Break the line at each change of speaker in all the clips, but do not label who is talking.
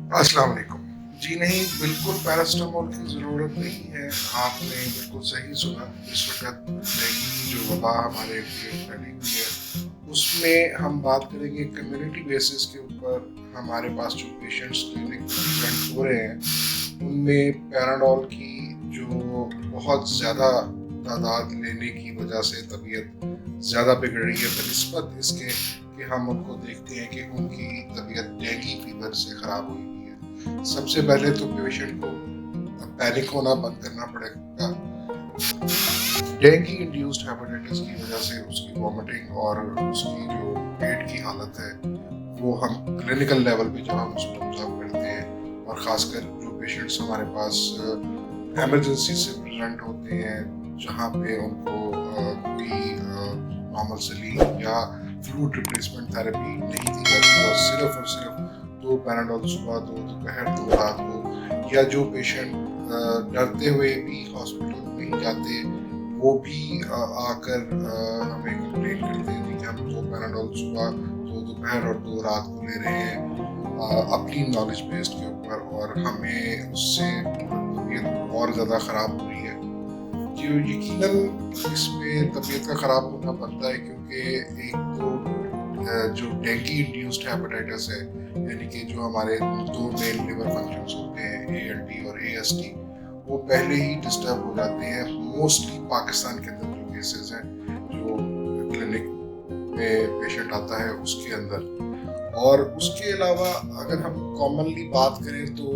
अस्सलाम वालेकुम। जी नहीं, बिल्कुल पैरासिटामोल की ज़रूरत नहीं है। आपने बिल्कुल सही सुना। इस वक़्त डेंगू जो वबा हमारे इर्द-गिर्द फैली हुई है, उसमें हम बात करेंगे कम्युनिटी बेसिस के ऊपर। हमारे पास जो पेशेंट्स क्लिनिक में प्रेज़ेंट हो रहे हैं, उनमें पैराडोल की जो बहुत ज़्यादा तादाद लेने की वजह से तबीयत ज़्यादा बिगड़ रही है बनिस्बत इसके कि हम उनको देखते हैं कि उनकी तबीयत डेंगू फीवर से ख़राब हुई हुई है। सबसे पहले तो पेशेंट को पैनिक होना बंद करना पड़ेगा। डेंगू इंड्यूस्ड हेपेटाइटिस की वजह से उसकी वॉमिटिंग और उसकी जो पेट की हालत है, वो हम क्लिनिकल लेवल पे जब हम उसको ऑब्जर्व करते हैं, और ख़ासकर जो पेशेंट्स हमारे पास इमरजेंसी से प्रेजेंट होते हैं, जहाँ पे उनको कोई नॉर्मल सलीन या फ्लूइड रिप्लेसमेंट थेरेपी नहीं दी जाती और सिर्फ 2 पैराडोल सुबह, 2 दोपहर, 2 रात को, या जो पेशेंट डरते हुए भी हॉस्पिटल नहीं जाते, वो भी आकर हमें कंप्लेन करते हैं कि हम 2 पैराडोल सुबह, 2 दोपहर और 2 रात को ले रहे हैं अपनी नॉलेज बेस्ड के ऊपर, और हमें उससे तबीयत और ज़्यादा ख़राब हो रही है। जो यकीनन इसमें तबीयत का ख़राब होना बनता है, क्योंकि एक तो जो डेंगू इंड्यूस्ड हेपेटाइटिस है, यानी कि जो हमारे 2 मेन लिवर फंक्शंस होते हैं, ALT और AST, वो पहले ही डिस्टर्ब हो जाते हैं। मोस्टली पाकिस्तान के अंदर जो केसेस हैं, जो क्लिनिक में पेशेंट आता है उसके अंदर। और उसके अलावा अगर हम कॉमनली बात करें तो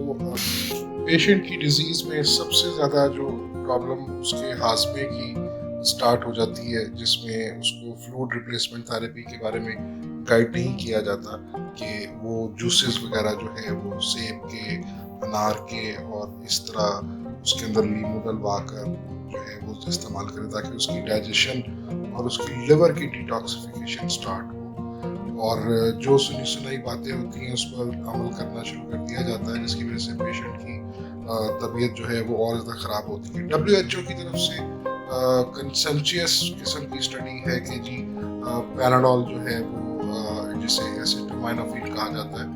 पेशेंट की डिजीज़ में सबसे ज़्यादा जो प्रॉब्लम उसके हाजमे की स्टार्ट हो जाती है, जिसमें उसको फ्लूइड रिप्लेसमेंट थेरेपी के बारे में गाइड नहीं किया जाता कि वो जूसेस वगैरह जो है वो सेब के, अनार के और इस तरह उसके अंदर लीमू डलवा कर जो है वो इस्तेमाल करें, ताकि उसकी डाइजेशन और उसकी लिवर की डिटॉक्सिफिकेशन स्टार्ट हो। और जो सुनी सुनाई बातें होती हैं उस पर अमल करना शुरू कर दिया जाता है, जिसकी वजह से पेशेंट की तबीयत जो है वो और ज़्यादा ख़राब होती है। WHO की तरफ से कंसेंशियस किस्म की स्टडी है कि जी पैराडोल जो है वो जिसे एसिटामिनोफेन कहा जाता है,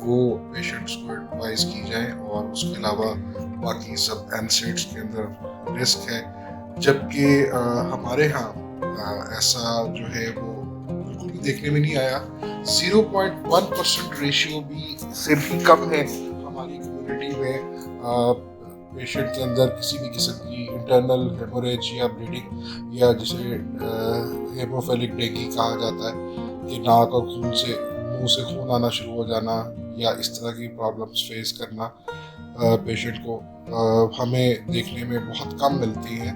वो पेशेंट्स को एडवाइस की जाए, और उसके अलावा बाकी सब एनसेड्स के अंदर रिस्क है। जबकि हमारे यहाँ ऐसा जो है वो बिल्कुल भी देखने में नहीं आया। 0.1% रेशियो भी से भी कम है हमारी कम्युनिटी में पेशेंट के अंदर किसी भी किस्म की इंटरनल हेमोरेज या ब्लीडिंग, या जिसे हेमोफिलिक डेंगू कहा जाता है कि नाक और खून से मुंह से खून आना शुरू हो जाना, या इस तरह की प्रॉब्लम्स फेस करना पेशेंट को हमें देखने में बहुत कम मिलती हैं।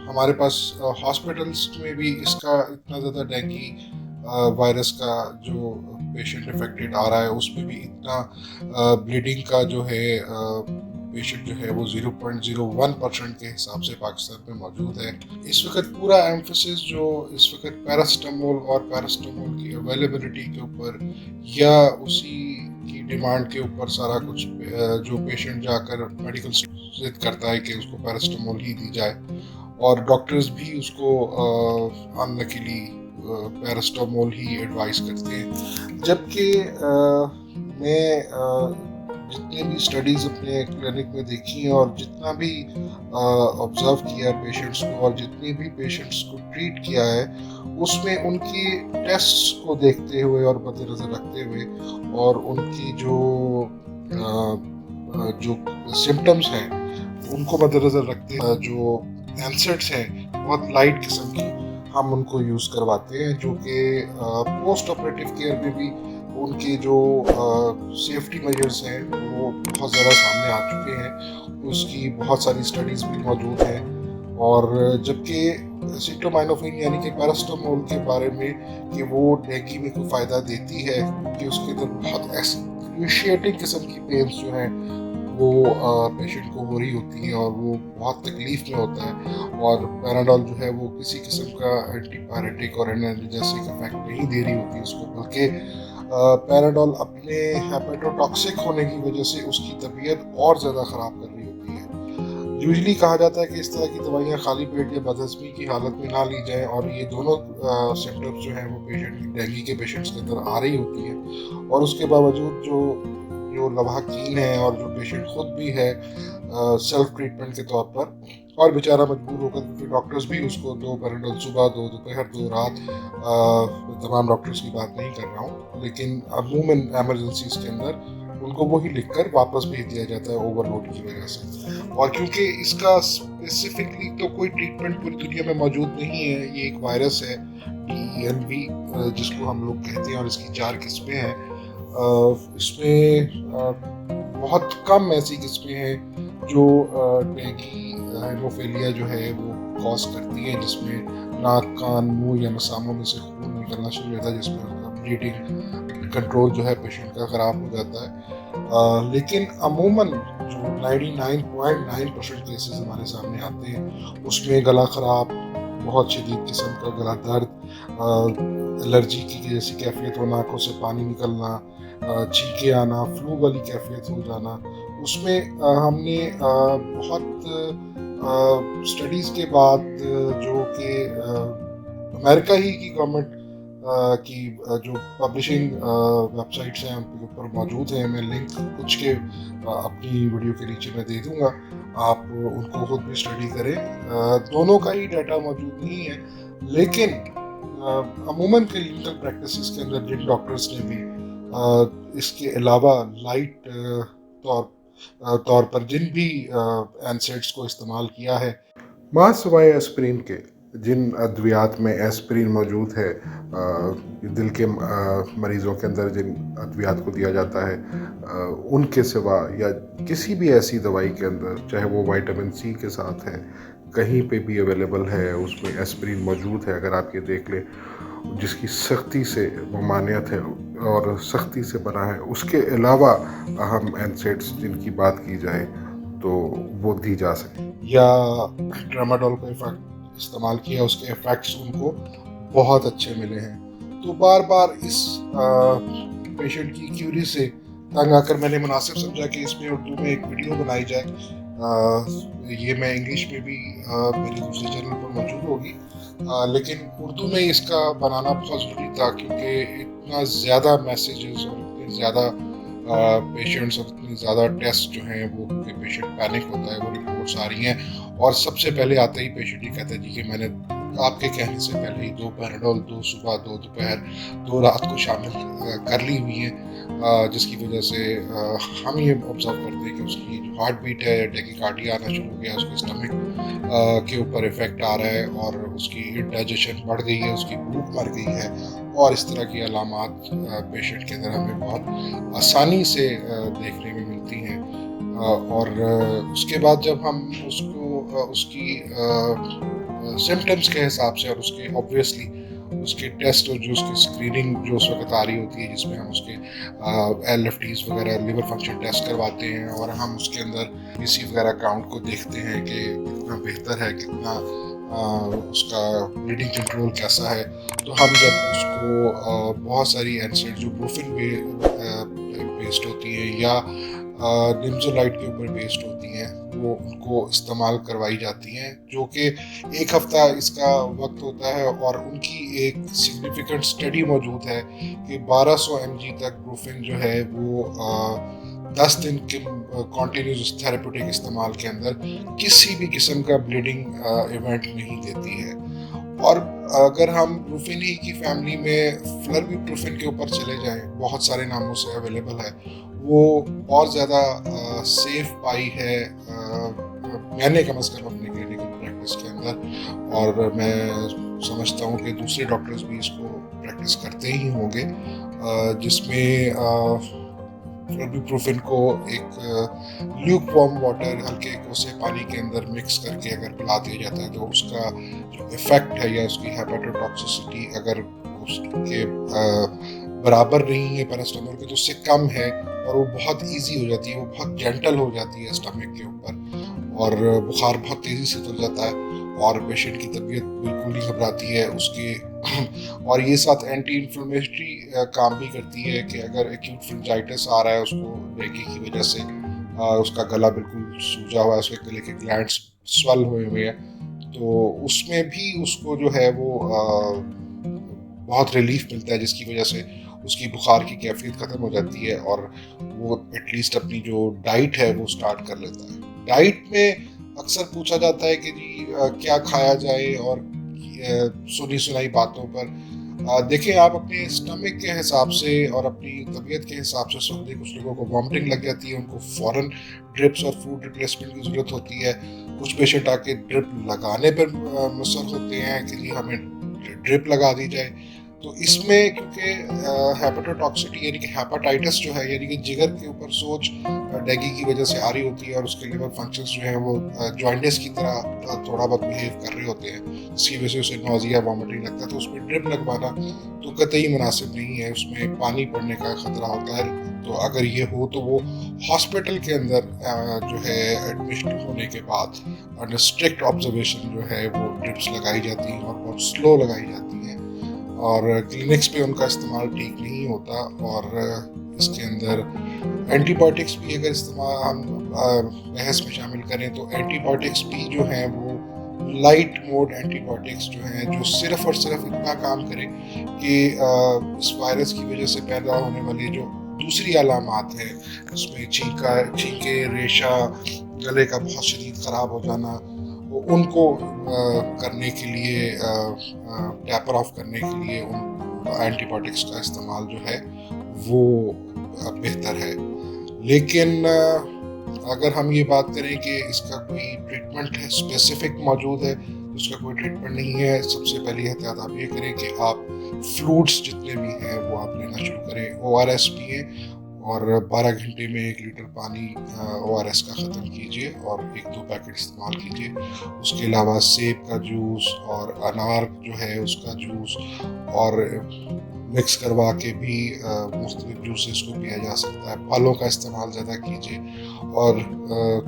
हमारे पास हॉस्पिटल्स में भी इसका इतना ज़्यादा डेंगू वायरस का जो पेशेंट इफेक्टेड आ रहा है, उसमें भी इतना ब्लीडिंग का जो है पेशेंट जो है वो 0.01% के हिसाब से पाकिस्तान में मौजूद है। इस वक्त पूरा एम्फोसिस जो इस वक्त पैरासिटामोल और पैरासिटामोल की अवेलेबिलिटी के ऊपर, या उसी की डिमांड के ऊपर सारा कुछ जो पेशेंट जाकर मेडिकल जिद करता है कि उसको पैरासिटामोल ही दी जाए, और डॉक्टर्स भी उसको अनलकीली पैरासिटामोल ही एडवाइस करते हैं। जबकि मैं जितने भी स्टडीज़ अपने क्लिनिक में देखी हैं और जितना भी ऑब्जर्व किया पेशेंट्स को, और जितने भी पेशेंट्स को ट्रीट किया है, उसमें उनकी टेस्ट्स को देखते हुए और मद्देनज़र रखते हुए, और उनकी जो सिम्टम्स हैं उनको मद्देनज़र रखते हुए, जो एनसेड्स हैं बहुत लाइट किस्म की हम उनको यूज़ करवाते हैं, जो कि पोस्ट ऑपरेटिव केयर में भी उनके जो सेफ्टी मेजर्स हैं वो बहुत ज़्यादा सामने आ चुके हैं। उसकी बहुत सारी स्टडीज़ भी मौजूद हैं। और जबकि एसिटामिनोफेन यानी कि पैरासिटामोल के बारे में कि वो डेंगू में कोई फ़ायदा देती है, कि उसके अंदर बहुत एक्सक्रूशिएटिंग किस्म की पेन्स जो हैं वो पेशेंट को हो रही होती हैं, और वो बहुत तकलीफ़ में होता है। और पैराडोल जो है वो किसी किस्म का एंटीपायरेटिक और एनाल्जेसिक इफेक्ट नहीं दे रही होती उसको, बल्कि पैराडोल अपने हेपेटोटॉक्सिक होने की वजह से उसकी तबीयत और ज़्यादा ख़राब कर रही होती है। यूजली कहा जाता है कि इस तरह की दवाइयाँ खाली पेट या बदहज़मी की हालत में ना ली जाएं, और ये दोनों सिम्टम्स जो हैं वो पेशेंट डेंगू के पेशेंट्स के अंदर आ रही होती हैं, और उसके बावजूद जो جو लवाहकीन हैं और जो पेशेंट खुद भी है सेल्फ ट्रीटमेंट के तौर पर, और बेचारा मजबूर होकर, क्योंकि डॉक्टर्स भी उसको 2 पैराडोल सुबह, 2 दोपहर, 2 रात, तमाम डॉक्टर्स की बात नहीं कर रहा हूँ, लेकिन अमूमन एमरजेंसीज के अंदर उनको वही लिखकर वापस भेज दिया जाता है ओवरलोड की वजह से। और क्योंकि इसका स्पेसिफिकली तो कोई ट्रीटमेंट पूरी दुनिया में मौजूद नहीं है, ये एक वायरस है DENV जिसको हम लोग कहते हैं, और इसकी 4 किस्में हैं। इसमें बहुत कम ऐसी किस्में हैं जो डेंगी हेमोफीलिया जो है वो कॉज करती है, जिसमें नाक, कान, मुंह या मसामों में से खून निकलना शुरू होता है, जिसमें ब्लीडिंग कंट्रोल जो है पेशेंट का ख़राब हो जाता है। लेकिन अमूमन जो 99.9% केसेस हमारे सामने आते हैं उसमें गला ख़राब, बहुत शदीद किस्म का गला दर्द, एलर्जी की जैसी कैफियत हो, आँखों से पानी निकलना, छींके आना, फ्लू वाली कैफियत हो जाना, उसमें हमने बहुत स्टडीज़ के बाद जो कि अमेरिका ही की गवर्नमेंट की जो पब्लिशिंग वेबसाइट्स हैं उनके ऊपर मौजूद हैं, मैं लिंक कुछ के अपनी वीडियो के नीचे मैं दे दूंगा, आप उनको खुद भी स्टडी करें। दोनों का ही डाटा मौजूद नहीं है, लेकिन अमूमन क्लिनिकल प्रैक्टिसेस के अंदर जिन डॉक्टर्स ने भी इसके अलावा लाइट तौर पर जिन भी एनसेड्स को इस्तेमाल किया है, मां सिवाय एस्पिरिन के जिन अद्वियात में एस्पिरिन मौजूद है, दिल के मरीज़ों के अंदर जिन अद्वियात को दिया जाता है, उनके सिवा या किसी भी ऐसी दवाई के अंदर, चाहे वो विटामिन C के साथ है, कहीं पे भी अवेलेबल है, उसमें एस्पिरिन मौजूद है। अगर आप ये देख लें, जिसकी सख्ती से ममानियत है और सख्ती से बना है, उसके अलावा अहम एनसेड्स जिनकी बात की जाए तो वो दी जा सके, या ट्रामाडोल का इफेक्ट इस्तेमाल किया, उसके इफेक्ट्स उनको बहुत अच्छे मिले हैं। तो बार बार इस पेशेंट की क्यूरी से तंग आकर मैंने मुनासिब समझा कि इसमें उर्दू में एक वीडियो बनाई जाए। ये मैं इंग्लिश में भी मेरे दूसरे चैनल पर मौजूद होगी, लेकिन उर्दू में इसका बनाना बहुत ज़रूरी था, क्योंकि इतना ज़्यादा मैसेजेस और इतने ज़्यादा पेशेंट्स और इतनी ज़्यादा टेस्ट जो हैं वो, क्योंकि पेशेंट पैनिक होता है, वो रिपोर्ट्स आ रही हैं, और सबसे पहले आते ही पेशेंट ही कहता है जी कि मैंने आपके कहने से पहले ही 2 पैराडोल, 2 सुबह, 2 दोपहर, 2 रात को शामिल कर ली हुई हैं, जिसकी वजह से हम ये ऑब्जर्व करते हैं कि उसकी जो हार्ट बीट है, टैकीकार्डिया आना शुरू हो गया, उसके स्टमक के ऊपर इफेक्ट आ रहा है, और उसकी इंडाइजेशन बढ़ गई है, उसकी भूख मर गई है, और इस तरह की अलामात पेशेंट के अंदर हमें बहुत आसानी से देखने में मिलती हैं। और उसके बाद जब हम उसको उसकी सिम्टम्स के हिसाब से, और उसके ऑब्वियसली उसके टेस्ट और जो उसकी स्क्रीनिंग जो उस वक्त आ रही होती है, जिसमें हम उसके LFTs वगैरह, लिवर फंक्शन टेस्ट करवाते हैं, और हम उसके अंदर BC वगैरह काउंट को देखते हैं कि कितना बेहतर है, कितना उसका ब्लीडिंग कंट्रोल कैसा है। तो हम जब उसको बहुत सारी एनसेड जो ब्रूफिन बेस्ड होती हैं या निम्ज़ोलाइट के ऊपर बेस्ड होती हैं, वो उनको इस्तेमाल करवाई जाती हैं, जो कि 1 हफ्ता इसका वक्त होता है, और उनकी एक सिग्निफिकेंट स्टडी मौजूद है कि 1200 mg तक ब्रूफिन जो है वो 10 दिन के कॉन्टीन्यूस थेरेप्यूटिक इस्तेमाल के अंदर किसी भी किस्म का ब्लीडिंग इवेंट नहीं देती है। और अगर हम ब्रूफिन ही की फैमिली में फ्लर्बिप्रूफिन के ऊपर चले जाएं, बहुत सारे नामों से अवेलेबल है, वो बहुत ज़्यादा सेफ पाई है, मैंने कम अज़ कम अपने क्लिनिकल प्रैक्टिस के अंदर, और मैं समझता हूँ कि दूसरे डॉक्टर्स भी इसको प्रैक्टिस करते ही होंगे, जिसमें फ्लर्बिप्रूफिन को एक ल्यूक वार्म वाटर, हल्के कोसे पानी के अंदर मिक्स करके अगर पिला दिया जाता है, तो उसका जो इफ़ेक्ट है या उसकी हेपेटोटॉक्सिसिटी अगर उसके बराबर नहीं है पैरास्टामोल के, तो उससे कम है, और वो बहुत इजी हो जाती है, वो बहुत जेंटल हो जाती है स्टमक के ऊपर, और बुखार बहुत तेज़ी से उतर जाता है, और पेशेंट की तबीयत बिल्कुल नहीं घबराती है उसके और ये साथ एंटी इन्फ्लेमेटरी काम भी करती है कि अगर एक्यूट फ्रिंजाइटिस आ रहा है उसको डेंगू की वजह से, उसका गला बिल्कुल सूजा हुआ है, उसके गले के ग्लैंड्स स्वेल हुए हुए हैं, तो उसमें भी उसको जो है वो बहुत रिलीफ मिलता है, जिसकी वजह से اس کی بخار کی کیفیت ختم ہو جاتی ہے اور وہ ایٹ لیسٹ اپنی جو ڈائٹ ہے وہ سٹارٹ کر لیتا ہے. ڈائٹ میں اکثر پوچھا جاتا ہے کہ جی کیا کھایا جائے, اور سنی سنائی باتوں پر دیکھیں آپ اپنے اسٹمک کے حساب سے اور اپنی طبیعت کے حساب سے سنتے, کچھ لوگوں کو وامٹنگ لگ جاتی ہے, ان کو فوراً ڈرپس اور فوڈ ریپلیسمنٹ کی ضرورت ہوتی ہے. کچھ پیشنٹ آ کے ڈرپ لگانے پر مصر ہوتے ہیں کہ جی ہمیں ڈرپ لگا دی جائے. تو اس میں کیونکہ ہیپاٹوٹاکسٹی یعنی کہ ہیپاٹائٹس جو ہے, یعنی کہ جگر کے اوپر سوج ڈینگی کی وجہ سے آ رہی ہوتی ہے, اور اس کے لیور فنکشنز جو ہیں وہ جوائنٹس کی طرح تھوڑا بہت بیہیو کر رہے ہوتے ہیں, اس کی وجہ سے اسے نوزیا وامٹنگ لگتا ہے. تو اس میں ڈرپ لگوانا تو قطعی مناسب نہیں ہے, اس میں پانی پڑنے کا خطرہ ہوتا ہے. تو اگر یہ ہو تو وہ ہاسپٹل کے اندر جو ہے ایڈمشن ہونے کے بعد انڈر اسٹرکٹ آبزرویشن جو ہے وہ ڈرپس لگائی جاتی ہیں, اور بہت سلو لگائی جاتی ہیں, اور کلینکس پہ ان کا استعمال ٹھیک نہیں ہوتا. اور اس کے اندر اینٹی بایوٹکس بھی اگر استعمال ہم بحث میں شامل کریں تو اینٹی بایوٹکس بھی جو ہیں وہ لائٹ موڈ اینٹی بایوٹکس جو ہیں, جو صرف اور صرف اتنا کام کریں کہ اس وائرس کی وجہ سے پیدا ہونے والے جو دوسری علامات ہیں, اس میں چھینکیں, ریشہ, گلے کا بہت شدید خراب ہو جانا, ان کو کرنے کے لیے ٹیپر آف کرنے کے لیے ان اینٹی بایوٹکس کا استعمال جو ہے وہ بہتر ہے. لیکن اگر ہم یہ بات کریں کہ اس کا کوئی ٹریٹمنٹ ہے اسپیسیفک موجود ہے, اس کا کوئی ٹریٹمنٹ نہیں ہے. سب سے پہلی احتیاط آپ یہ کریں کہ آپ فلوٹس جتنے بھی ہیں وہ آپ لینا شروع کریں, ORS پئیں, اور 12 گھنٹے میں 1 لیٹر پانی ORS کا ختم کیجیے اور 1-2 پیکٹ استعمال کیجیے. اس کے علاوہ سیب کا جوس اور انار جو ہے اس کا جوس اور مکس کروا کے بھی مختلف جوسز کو پیا جا سکتا ہے. پھلوں کا استعمال زیادہ کیجیے, اور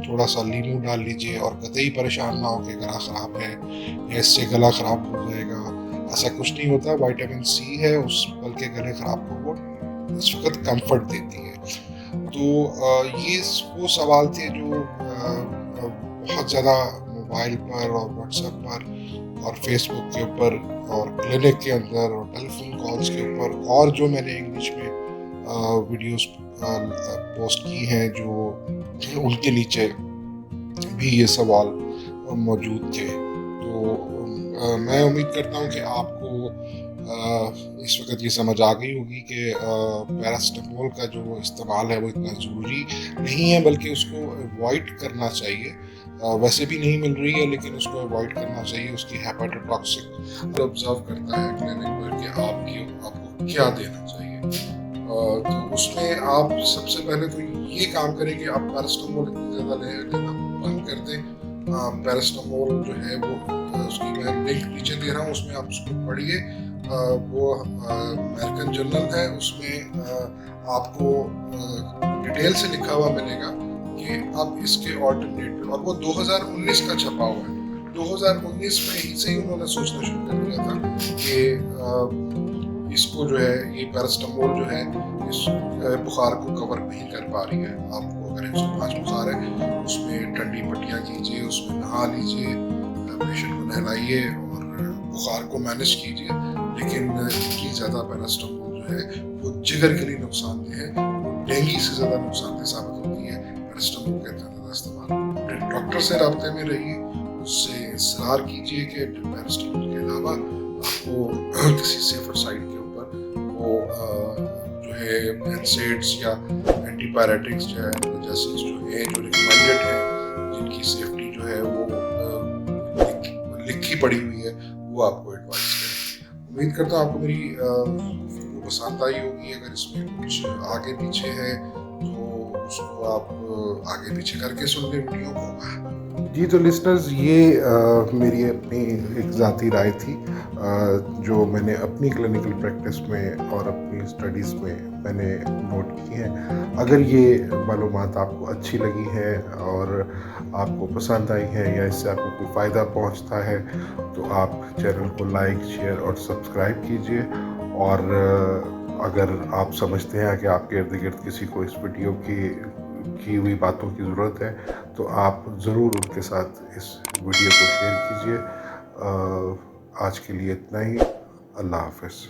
تھوڑا سا لیمو ڈال لیجیے, اور قطعی پریشان نہ ہو کہ گلا خراب ہے یا اس سے گلا خراب ہو جائے گا. ایسا کچھ نہیں ہوتا, وائٹامن سی ہے اس, بلکہ گلے خراب کو وہ اس وقت کمفرٹ دیتی ہے. تو یہ وہ سوال تھے جو بہت زیادہ موبائل پر اور واٹس ایپ پر اور فیس بک کے اوپر اور کلینک کے اندر اور ٹیلی فون کالز کے اوپر, اور جو میں نے انگلش میں ویڈیوز پوسٹ کی ہیں جو ان کے نیچے بھی یہ سوال موجود تھے. تو میں امید کرتا ہوں کہ آپ کو اس وقت یہ سمجھ آ گئی ہوگی کہ پیراسٹامول کا جو استعمال ہے وہ اتنا ضروری نہیں ہے, بلکہ اس کو اوائڈ کرنا چاہیے. ویسے بھی نہیں مل رہی ہے, لیکن اس کو اوائڈ کرنا چاہیے. اس کی ہیپاٹوٹاکسک آبزرو کرتا ہے کلینک پر کہ آپ کو کیا دینا چاہیے. تو اس میں آپ سب سے پہلے تو یہ کام کریں کہ آپ پیراسٹامول اتنی زیادہ لینا بند کر دیں. پیراسٹامول جو ہے وہ اس کی میں لنک نیچے دے رہا ہوں, اس میں آپ اس کو پڑھیے. وہ امریکن جرنل ہے, اس میں آپ کو ڈیٹیل سے لکھا ہوا ملے گا کہ اب اس کے آلٹرنیٹو, اور وہ 2019 کا چھپا ہوا ہے. 2019 میں ہی سے ہی انہوں نے سوچنا شروع کر دیا تھا کہ اس کو جو ہے یہ پیراسٹامول جو ہے اس بخار کو کور نہیں کر پا رہی ہے. آپ کو اگر 105 بخار ہے اس میں ٹھنڈی پٹیاں کیجیے, اس میں نہا لیجیے, پیشنٹ کو نہلائیے اور بخار کو مینیج کیجیے. لیکن اتنی زیادہ پیراسٹامول جو ہے وہ جگر کے لیے نقصان دہ ہے, وہ ڈینگی سے زیادہ نقصان دہ ثابت ہوتی ہے پیراسٹامول کا اتنا زیادہ استعمال. ڈاکٹر سے رابطے میں رہیے, اس سے اصرار کیجیے کہ پیراسٹامول کے علاوہ آپ کو کسی سیفر سائڈ کے اوپر وہ جو ہے NSAIDs یا اینٹی پائریٹکس جو ہے جیسے جو ہے جو ریکمینڈڈ ہیں, جن کی سیفٹی جو ہے وہ لکھی پڑی ہوئی ہے, وہ آپ کو ایڈوائز کریں. امید کرتا ہوں آپ کو میری پسند آئی ہوگی. اگر اس میں کچھ آگے پیچھے ہے تو اس کو آپ آگے پیچھے کر کے سن لیں ویڈیو کو. جی تو لسنرز, یہ میری اپنی ایک ذاتی رائے تھی جو میں نے اپنی کلینکل پریکٹس میں اور اپنی اسٹڈیز میں نے نوٹ کی ہیں. اگر یہ معلومات آپ کو اچھی لگی ہے اور آپ کو پسند آئی ہے یا اس سے آپ کو کوئی فائدہ پہنچتا ہے تو آپ چینل کو لائک, شیئر اور سبسکرائب کیجیے. اور اگر آپ سمجھتے ہیں کہ آپ کے ارد گرد کسی کو اس ویڈیو کی ہوئی باتوں کی ضرورت ہے تو آپ ضرور ان کے ساتھ اس ویڈیو کو شیئر کیجیے. آج کے لیے اتنا ہی. اللہ حافظ.